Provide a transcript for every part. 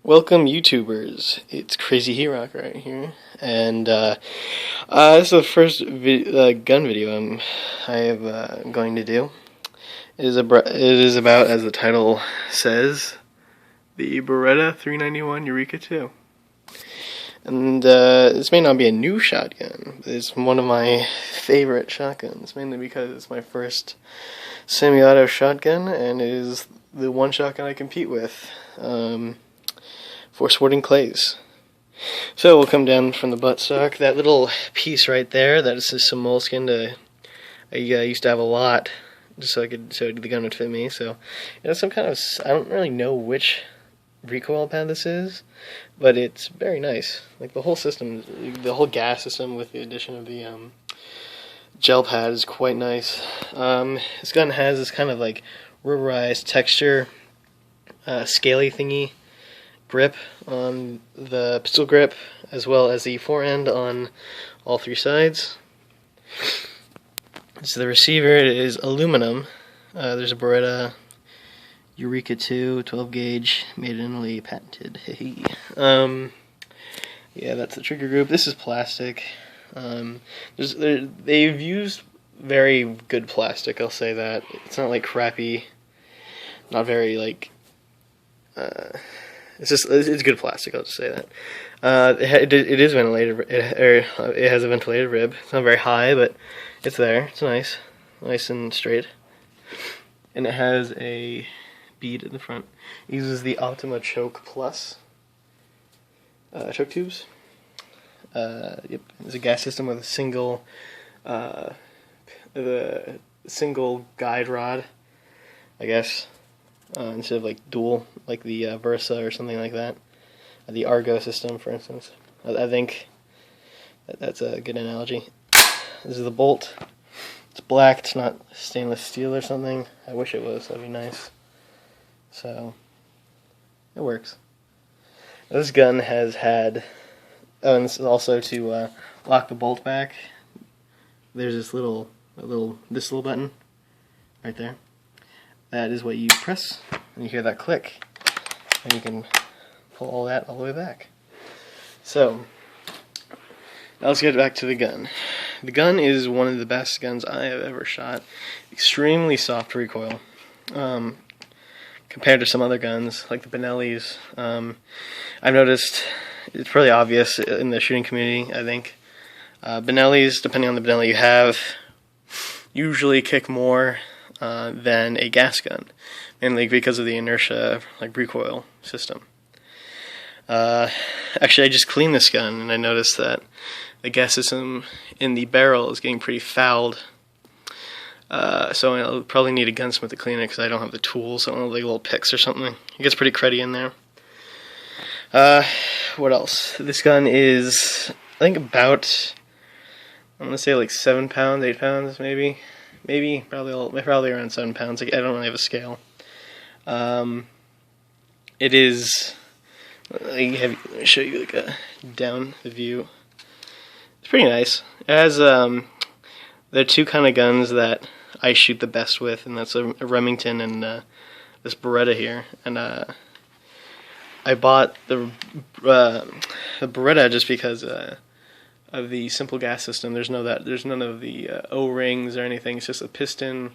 Welcome, YouTubers. It's Crazy He-Rock right here, and this is the first gun video I'm going to do. It is about, as the title says, the Beretta 391 Urika 2. And this may not be a new shotgun, but it's one of my favorite shotguns, mainly because it's my first semi-auto shotgun, and it is the one shotgun I compete with. For sporting clays. So we'll come down from the buttstock. That little piece right there, that is just some moleskin. I used to have a lot, just so the gun would fit me. So it has some kind of, I don't really know which recoil pad this is, but it's very nice. Like the whole system, the whole gas system with the addition of the gel pad is quite nice. This gun has this kind of like rubberized texture, scaly thingy grip on the pistol grip, as well as the forend on all three sides. So the receiver is aluminum. There's a Beretta Urika 2 12 gauge, made in Italy, patented. Yeah, that's the trigger group. This is plastic. They've used very good plastic, I'll say that. It's not like crappy, not very like it's good plastic, I'll just say that. It is ventilated, it has a ventilated rib. It's not very high, but it's there. It's nice and straight. And it has a bead in the front. It uses the Optima Choke Plus choke tubes. Yep, there's a gas system with a single guide rod, I guess. Instead of like dual, like the Versa or something like that. The Argo system, for instance. I think that's a good analogy. This is the bolt. It's black, it's not stainless steel or something. I wish it was, that'd be nice. So, it works. This gun has had, and this is also to lock the bolt back. There's this little button right there. That is what you press, and you hear that click, and you can pull all that all the way back. So, now let's get back to the gun. The gun is one of the best guns I have ever shot. Extremely soft recoil, compared to some other guns, like the Benelli's. I've noticed, it's pretty obvious in the shooting community, I think. Benelli's, depending on the Benelli you have, usually kick more than a gas gun, mainly because of the inertia, like recoil system. Actually, I just cleaned this gun, and I noticed that the gas system in the barrel is getting pretty fouled. So I'll probably need a gunsmith to clean it, because I don't have the tools. I don't have like little picks or something. It gets pretty cruddy in there. What else? This gun is, I think, about, I'm going to say like 7 pounds, 8 pounds, maybe, probably around 7 pounds. I don't really have a scale. It is, let me show you like a down the view. It's pretty nice. It has, there are two kind of guns that I shoot the best with, and that's a Remington and this Beretta here. And I bought the Beretta just because of the simple gas system. There's none of the O-rings or anything. It's just a piston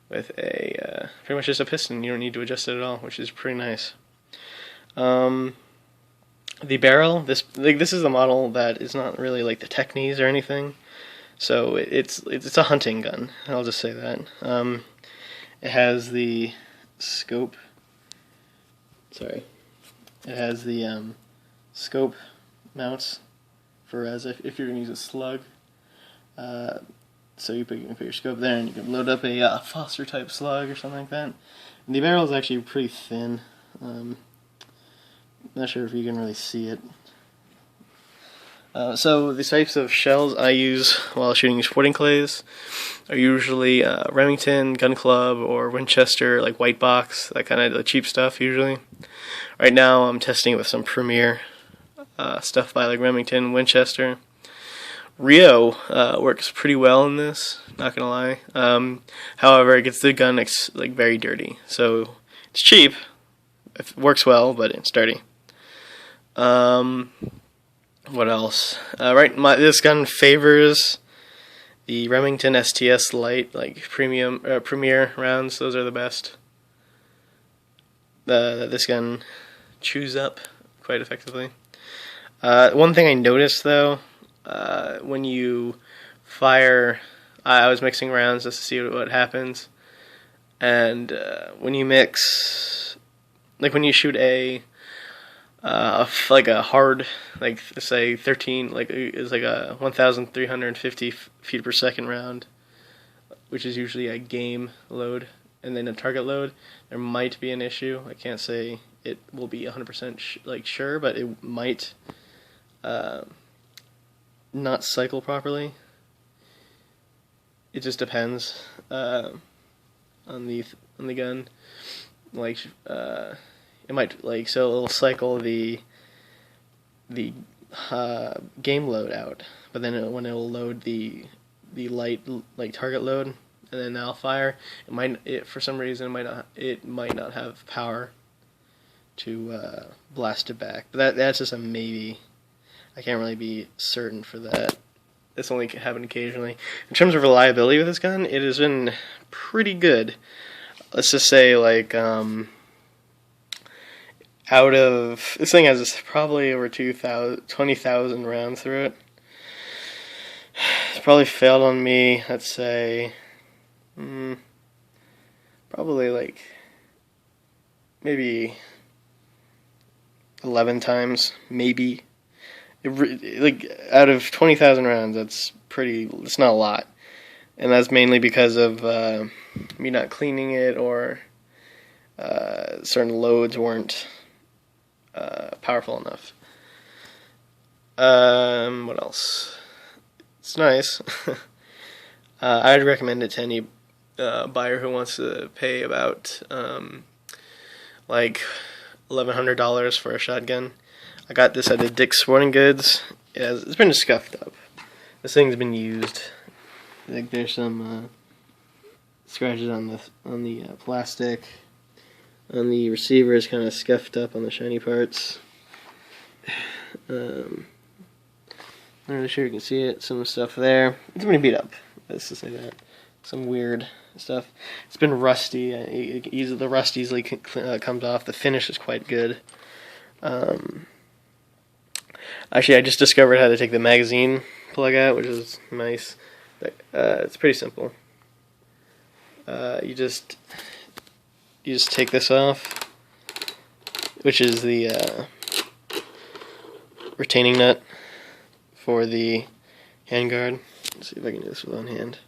with a pretty much just a piston. You don't need to adjust it at all, which is pretty nice. The barrel, this is the model that is not really like the Technies or anything. So it's a hunting gun. I'll just say that. It has the scope. Sorry, it has the scope mounts for if you're going to use a slug. So you can put your scope there, and you can load up a Foster type slug or something like that. And the barrel is actually pretty thin. Not sure if you can really see it. So the types of shells I use while shooting sporting clays are usually Remington, Gun Club, or Winchester, like white box, that kind of cheap stuff usually. Right now I'm testing it with some Premier stuff by like Remington, Winchester. Rio works pretty well in this, not gonna lie. However, it gets the gun like very dirty. So it's cheap, it works well, but it's dirty. What else? This gun favors the Remington STS Light, like premier rounds. Those are the best. This gun chews up quite effectively. One thing I noticed though, when you fire, I was mixing rounds just to see what happens, and when you mix, like when you shoot like a hard, like say 13, like is like a 1,350 feet per second round, which is usually a game load, and then a target load, there might be an issue. I can't say it will be 100% sure, but it might not cycle properly. It just depends on the gun. Like it might so it'll cycle the game load out, but then when it'll load the light target load, and then that'll fire, for some reason it might not have power to blast it back. But that's just a maybe. I can't really be certain for that. This only happened occasionally. In terms of reliability with this gun, it has been pretty good. Let's just say out of this thing has probably over 20,000 rounds through it. It's probably failed on me, let's say, probably maybe 11 times, maybe. Out of 20,000 rounds, it's not a lot. And that's mainly because of me not cleaning it, or certain loads weren't powerful enough. What else? It's nice. I'd recommend it to any buyer who wants to pay about $1,100 for a shotgun. I got this at a Dick's Sporting Goods. It's been scuffed up. This thing's been used. There's some scratches on the plastic. On the receiver is kind of scuffed up on the shiny parts. Not really sure you can see it. Some stuff there. It's been beat up. Let's just say that. Some weird stuff. It's been rusty. The rust easily comes off. The finish is quite good. Actually, I just discovered how to take the magazine plug out, which is nice. It's pretty simple. You just take this off, which is the retaining nut for the handguard. Let's see if I can do this with one hand.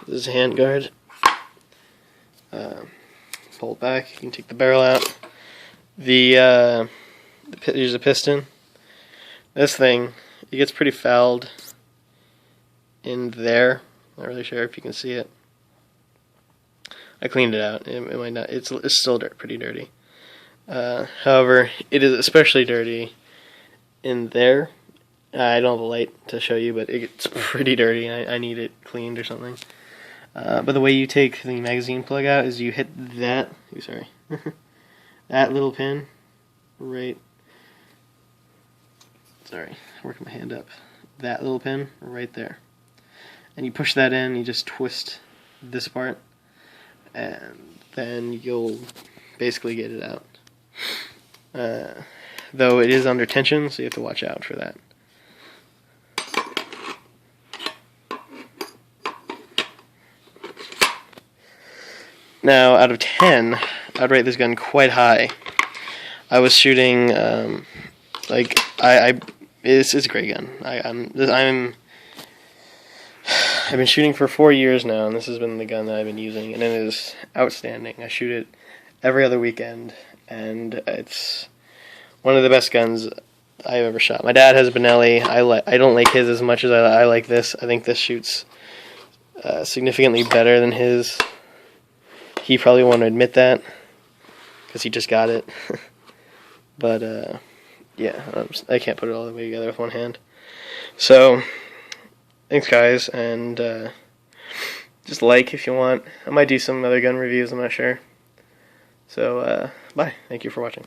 This is a handguard. Pull it back. You can take the barrel out. There's a piston. This thing, it gets pretty fouled in there. Not really sure if you can see it. I cleaned it out. It might not. It's still pretty dirty. However, it is especially dirty in there. I don't have a light to show you, but it's pretty dirty. I need it cleaned or something. But the way you take the magazine plug out is you hit that. Sorry, that little pin, right. Sorry, working my hand up. That little pin right there, and you push that in. You just twist this part, and then you'll basically get it out. Though it is under tension, so you have to watch out for that. Now, out of 10, I'd rate this gun quite high. I was shooting, it's a great gun. I've been shooting for 4 years now, and this has been the gun that I've been using, and it is outstanding. I shoot it every other weekend, and it's one of the best guns I've ever shot. My dad has a Benelli. I don't like his as much as I like this. I think this shoots significantly better than his. He probably won't admit that, because he just got it. But, yeah, I can't put it all the way together with one hand. So, thanks guys, and just like if you want. I might do some other gun reviews, I'm not sure. So, bye. Thank you for watching.